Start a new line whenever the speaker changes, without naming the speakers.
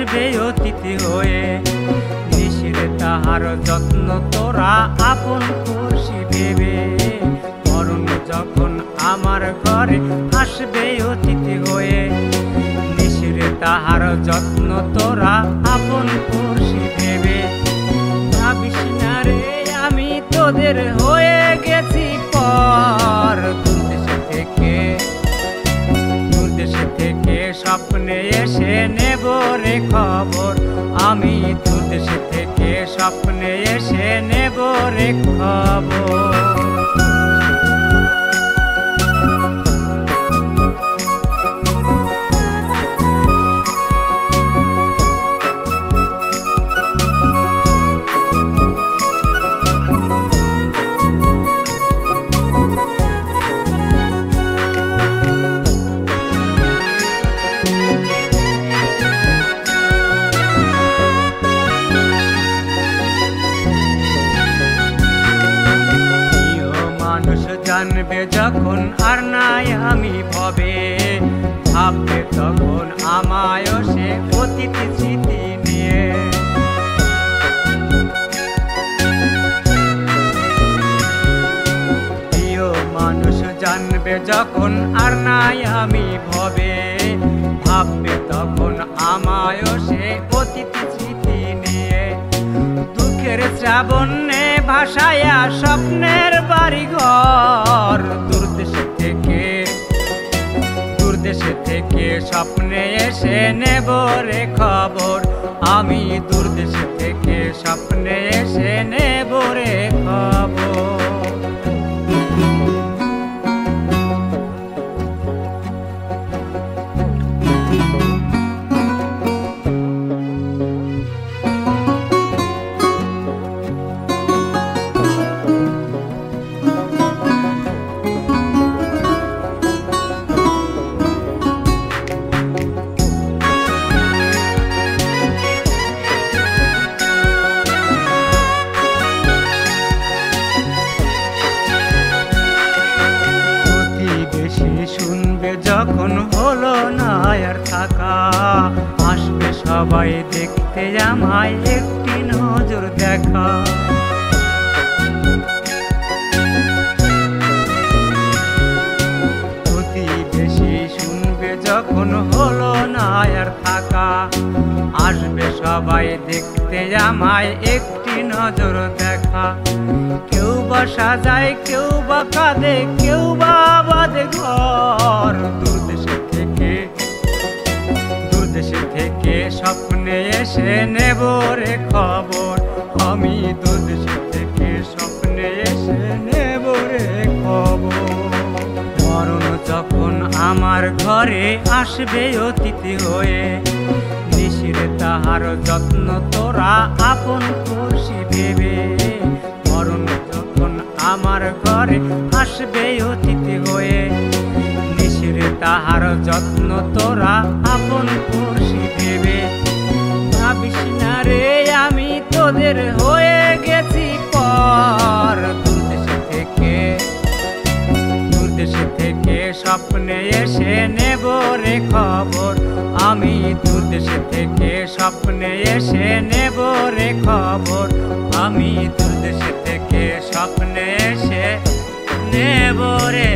আসবে অতিথি হয়ে। নিশিরে তাহার যত্ন তোরা আপন করছি ভেবে, মরণ যখন আমার ঘরে আসবে অতিথি হয়ে। নিশিরে তাহার যত্ন তোরা আপন করছি ভেবে, ভাবিস না রে আমি তোদের হয়ে গেছি পর। থেকে স্বপ্নে এসে নেব রে খবর, আমি তোর দেশ থেকে স্বপ্নে এসে নেব রে খবর। জানবে যখন আর নাই আমি ভবে, ভাববে তখন আমায় সে অতিথি স্মৃতি নিয়ে। প্রিয় মানুষ জানবে যখন আর নাই আমি ভবে, ভাববে তখন আমায় সে অতিথি স্মৃতি নিয়ে। দুঃখের শ্রাবণে ভাসায়া স্বপ্নের বাড়ি ঘর, দূর দেশে থেকে স্বপ্নে এসে নেব রে খবর, আমি দূর দেশে থেকে স্বপ্নে এসে নেব রে খবর। শুনবে যখন হলো না আর থাকা, আসবে সবাই দেখতে আমায় একটি নজর দেখা। প্রতিবেশী শুনবে যখন হলো না আর থাকা, আসবে সবাই দেখতে আমায় একটি নজর দেখা। কেউ বা সাজায়, কেউ বা কাঁদে, কেউ বা বাঁধে ঘর, দূর দেশে থেকে স্বপ্নে এসে নেব রে খবর, আমি দূর দেশে থেকে স্বপ্নে এসে নেব রে খবর। মরণ যখন আমার ঘরে আসবে অতিথি হয়ে, নিশিরে তাহার যত্ন তোরা আপন করছি ভেবে, মরণ যখন আমার ঘরে আসবে অতিথি হয়ে। নিশিরে তাহার যত্ন তোরা আপন করছি ভেবে, ভাবিস না রে আমি তোদের হয়ে গেছি পর। দূর দেশে থেকে স্বপ্নে এসে নেব রে খবর, আমি দূর দেশে থেকে স্বপ্নে এসে নেব রে খবর, আমি দূর দেশে থেকে স্বপ্নে এসে নেব রে।